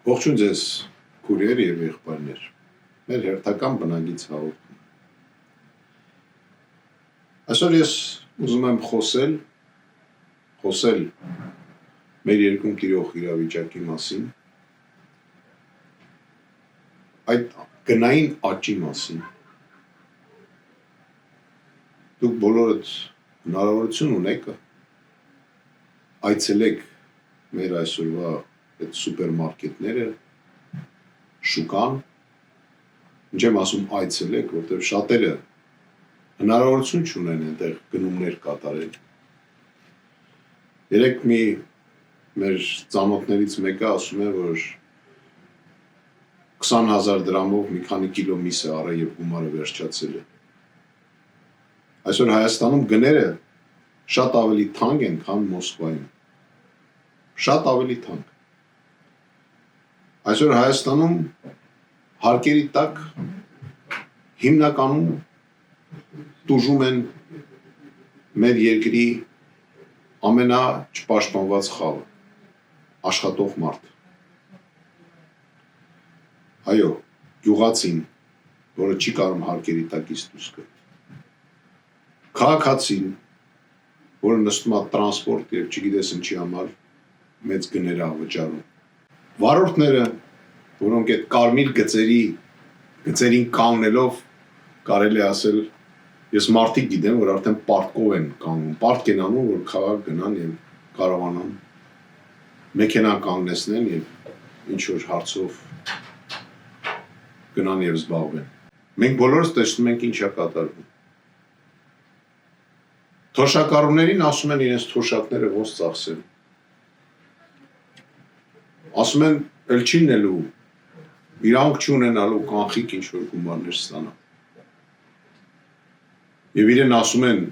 Ողջույն ձեզ քուրեր եւ եղբայրներ։ Մեր հերթական բնագից հաղորդում։ Այսօր ես ուզում եմ խոսել մեր երկրում տիրող իրավիճակի մասին, այդ գնային աճի մասին։ Դուք բոլորդ հնարավորություն ունեք այցելեք մեր այսօրվա այդ սուպերմարկետները, շուկան, ինչ եմ ասում այցելեք, որտեղ շատերը հնարավորություն չունեն այնտեղ գնումներ կատարել։ Երեք մի մեր ծանոթներից մեկը ասում է, որ 20,000 դրամով մի քանի կիլո միս է առել եւ գումարը վերջացել է։ Այսօր Հայաստանում գները շատ ավելի թանկ են, քան Մոսկվայում։ Շատ ավելի թանկ։ Այսօր Հայաստանում հարկերի տակ հիմնականում տուժում են մեր երկրի ամենաչպաշտպանված խավը, աշխատող մարդ։ Այո, գյուղացին, որը չի կարող հարկերի տակից դուրս գալ։ Քաղաքացին, որը նստում է տրանսպորտ եւ չգիտես ինչի համար մեծ գներ վճարում։ Վարորդները, որոնք այդ կարմիր գծերին կանգնելով կարելի ասել, ես մարդիկ գիտեմ, որ արդեն պարտկով են կանգնում, պարտք են անում, որ քաղաք գնան եւ կարողանան մեքենան կանգնեցնեն եւ ինչ որ հարցով գնան եւ զբաղվեն։ Մենք բոլորս տեսնում ենք ինչ է կատարվում։ Թոշակառուներին ասում են իրենց թոշակները ոնց ծախսել։ Ասում են, էլ չի նելու, իրանք չունենալու կանխիկ ինչ որ գումարներ ստանա։ Եվ իրեն ասում են,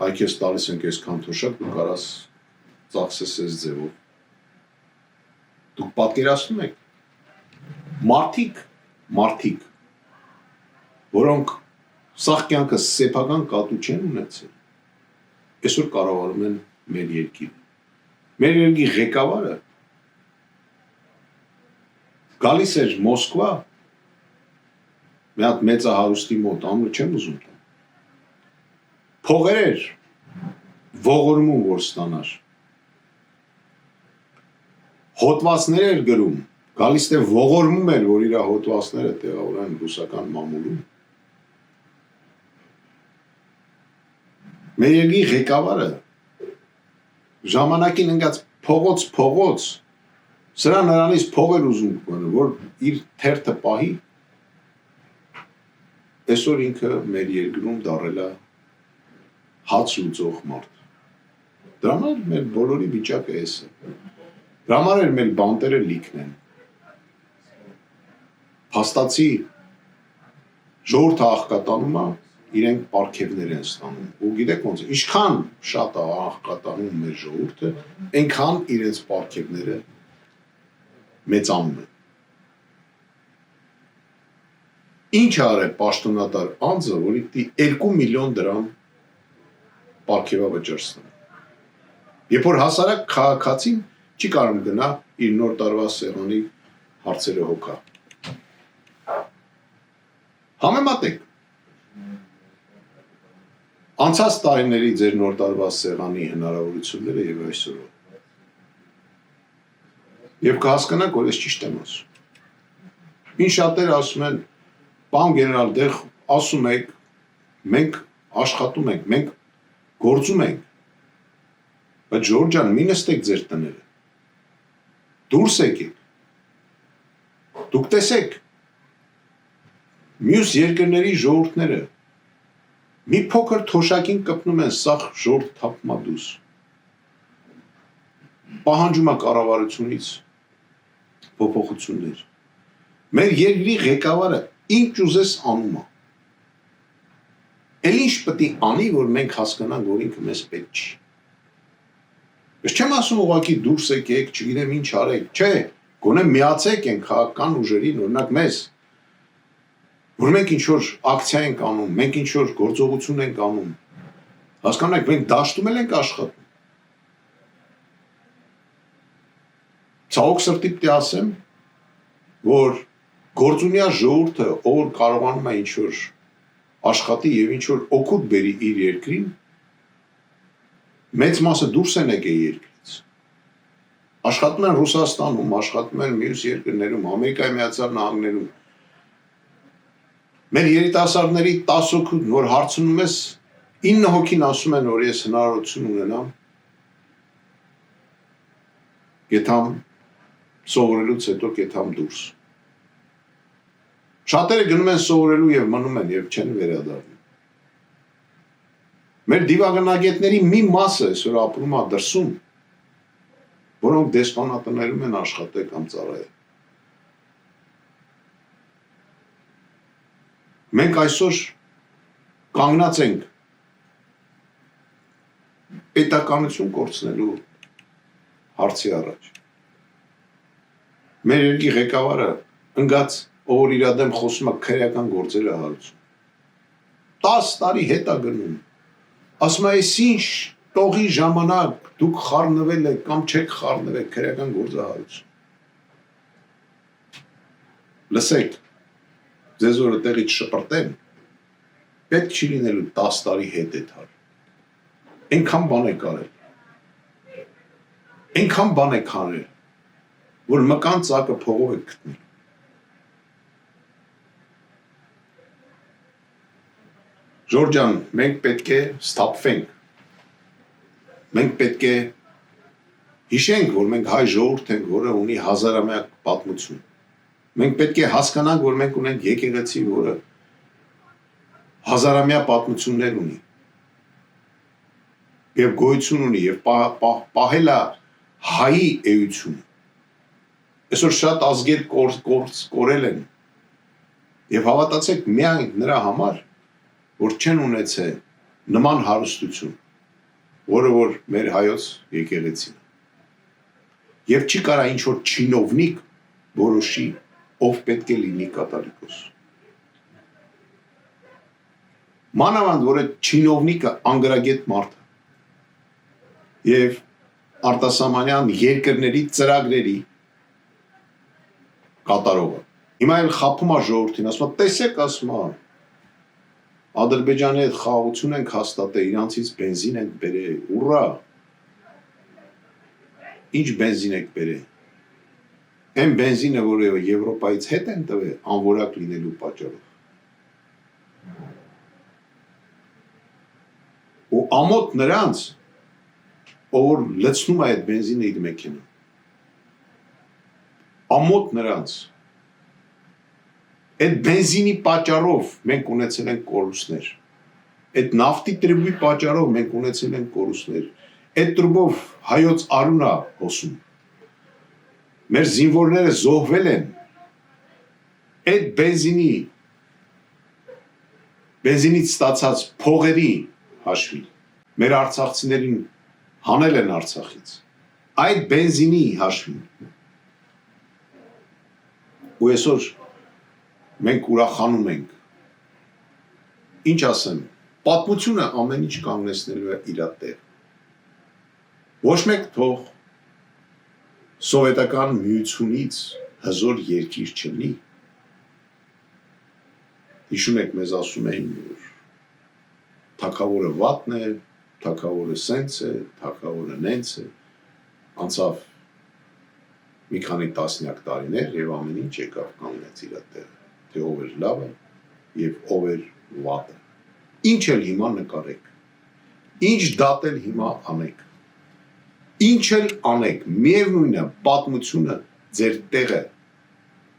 այ քեզ տալիս ենք այսքան թոշակ, դու կարաս ծախսես այս ձևով։ Դուք պատկերացնում եք, մարդիկ, որոնք սաղ կյանքը սեփական կատու չեն ունեցել, այսօր կառավարում են մեր երկիրը։ Մեր երկրի ղեկավարը գալիս էր Մոսկվա, մի հատ մեծահարուստի մոտ, անունը չեմ ուզում տալ, փողեր էր ողորմում, որ ստանար, հոտվածներ էր գրում, գալիս է ողորմում էր, որ իր հոտվածները տեղավորեն ռուսական մամուլում։ Մեր երկրի ղեկավարը ժամանակին ընկած փողոց սրա նրանից փող էր ուզում, որ իր թերթը պահի, այսօր ինքը մեր երկրում դառել է հաց լուծող մարդ։ Դրա համար մեր բոլորի վիճակը էս է։ Դրա համար էլ մեր բանտերը լիքն են։ Փաստացի ժողովուրդը աղքատանում է, իրենք պարգևներ են ստանում։ Ու գիտեք ոնց, ինչքան շատ է աղքատանում մեր ժողովուրդը, այնքան իրենց պարգևները մեծանում են։ Ինչ արել պաշտոնատար անձը, որի 2 միլիոն դրամ պարգևավճար ստանա։ Երբ որ հասարակ քաղաքացին չի կարող գնա իր նոր տարվա սեղանի հարցերը հոգա։ Համեմատեք։ Անցած տարիների ձեր նոր տարվա սեղանի հնարավորությունները եւ այսօրը։ Եվ կհասկանաք, որ ես ճիշտ եմ ասում։ Ինչ շատերը ասում են, պարոն գեներալ, դեռ ասում եք, մենք աշխատում ենք, մենք գործում ենք։ Բայց ժողովուրդ ջան, մի նստեք ձեր տները։ Դուրս եկեք։ Դուք տեսեք մյուս երկրների ժողովուրդները մի փոքր թոշակին կպնում են, սաղ ժողովուրդ թափում է դուրս։ Պահանջում է կառավարությունից փոփոխություններ։ Մեր երկրի ղեկավարը ինչ ուզես անում է։ Էլ ինչ պետք է անի, որ մենք հասկանանք, որ ինքը մեզ պետք չի։ Ես չեմ ասում ուղղակի դուրս եկեք, չգիտեմ ինչ արեք, չէ, գոնե միացեք են քաղաքական ուժերին, օրինակ մեզ, որ մենք ինչ որ ակցիա ենք անում, մենք ինչ որ գործողություն ենք անում։ Հասկանաք, մենք դաշտում ենք աշխատում։ Ցավոք սրտի պիտի ասեմ, որ գործունյա ժողովուրդը ով կարողանում է ինչ-որ աշխատի եւ ինչ-որ օգուտ բերի իր երկրին, մեծ մասը դուրս են եկել երկրից։ Աշխատում են Ռուսաստանում, աշխատում են մյուս երկրներում, Ամերիկայի Միացյալ Նահանգներում։ Մեր երիտասարդների 10 հոգու, որ հարցնում ես, 9 հոգին ասում են, որ ես հնարավորություն ունենամ գետամ սովորելուց հետո գետամ դուրս։ Շատերը գնում են սովորելու եւ մնում են եւ չեն վերադառնում։ Մեր դիվագնագետների մի մասը այսօր ապրում է դրսում, որոնք դեսպանատներում են աշխատել կամ ծառայել։ Մենք այսօր կանգնած ենք պետականություն կորցնելու հարցի առաջ։ Մեր երկրի ղեկավարը ընկած ով իր դեմ խոսում է քրեական գործերը հարուցում։ 10 տարի հետ է գնում։ Ասում է, այս ինչ տողի ժամանակ դուք խառնվել եք կամ չեք խառնվել քրեական գործը հարուցում։ Լսեք, ձեզ որ տեղից շպրտեն, պետք չի լինելու 10 տարի հետ է թար։ Այնքան բան եք արել։ Այնքան բան եք արել, որ մկան ծակը փողով եք գտնել։ Ժորժ ջան, մենք պետք է սթափվենք։ Մենք պետք է հիշենք, որ մենք հայ ժողովուրդ ենք, որը ունի հազարամյա պատմություն։ Մենք պետք է հասկանանք, որ մենք ունենք եկեղեցի, որը հազարամյա պատմություններ ունի։ Եվ գոյություն ունի, եւ պահել է հայի էությունը։ Այսօր շատ ազգեր կորել են։ Եվ հավատացեք, միայն նրա համար, որ չեն ունեցել նման հարստություն, որը որ մեր հայոց եկեղեցին։ Եվ չի կարա ինչ-որ չինովնիկ որոշի, ով պետք է լինի կաթոլիկոս։ Մանավանդ, որ այդ չինովնիկը անգրագետ մարդ է։ Եվ արտասահմանյան երկրների ծրագրերի կատարողը։ Հիմա էլ խափում է ժողովրդին, ասում է, տեսեք, ասում է, Ադրբեջանի հետ խաղաղություն ենք հաստատել, իրանցից բենզին ենք բերել, ուռա։ Ինչ բենզին եք բերել։ Այն բենզինը, որը Եվրոպայից հետ են տվել, անորակ լինելու պատճառով։ Ու ամոթ նրանց, ով լցնում է այդ բենզինը իր մեքենա։ Ամոթ նրանց։ Այդ բենզինի պատճառով մենք ունեցել ենք կորուստներ։ Այդ նավթի տրուբի պատճառով մենք ունեցել ենք կորուստներ։ Այդ տրուբով հայոց արուն է հոսում։ Մեր զինվորները զոհվել են։ Այդ բենզինից ստացած փողերի հաշվի։ Մեր արցախցիներին հանել են Արցախից։ Այդ բենզինի հաշվին։ Ու այսօր մենք ուրախանում ենք։ Ինչ ասեմ, պատմությունը ամեն ինչ կանգնեցնելու է իր տեղ։ Ոչ մեկ թող սովետական միությունից հզոր երկիր չլինի։ Հիշում եք, մեզ ասում էին, որ թագավորը վատն է, թագավորը սենց է, թագավորը նենց է։ Անցավ մի քանի տասնյակ տարիներ եւ ամեն ինչ եկավ կանգնեց իր տեղը, թե ով էր լավը եւ ով էր վատը։ Ինչ էլ հիմա նկարեք, ինչ դատել հիմա անեք, ինչ էլ անեք, միևնույն է պատմությունը ձեր տեղը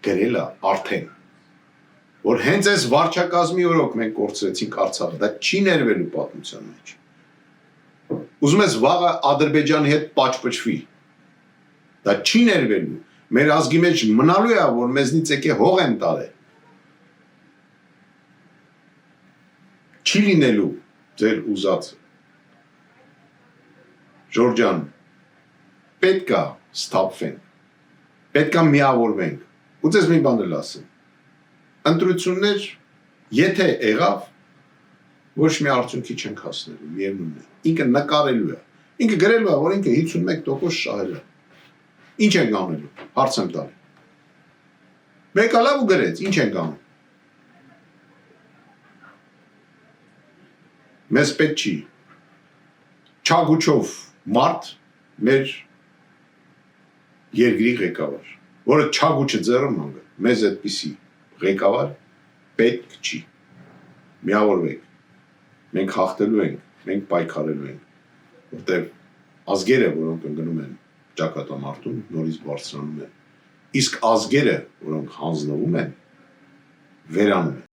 գրել է արդեն, որ հենց այս վարչակազմի օրոք մենք կորցրեցինք Արցախը, դա չի ներվելու պատմության մեջ։ Ուզում ես վաղը Ադրբեջանի հետ պաճպճվի, դա չի ներվելու, մեր ազգի մեջ մնալու է, որ մեզնից եկե հող են տարել։ Չի լինելու ձեր ուզածը։ Ժորժ ջան, պետք է սթափվենք, պետք է միավորվենք։ Ու ձեզ մի բան էլ ասեմ։ Ընտրություններ, եթե եղավ, ոչ մի արդյունքի չենք հասնելու, միևնույն է։ Ինքը նկարելու է։ Ինքը գրելու է, որ ինքը 51% շահել է։ Ինչ ենք անելու, հարց եմ տալի։ Մեկը լավ ու գրեց, ինչ ենք անում։ Մեզ պետք չի չագուչով մարդ մեր երկրի ղեկավար, որը չագուչը ձեռը մանգը, մեզ այդպիսի ղեկավար պետք չի։ Միավորվեք, մենք հաղթելու ենք, մենք պայքարելու ենք, որտեղ ազգերը, որոնք ընկնում են ճակատամարտում, նորից բարձրանում են, իսկ ազգերը, որոնք հանձնվում են, վերանում են։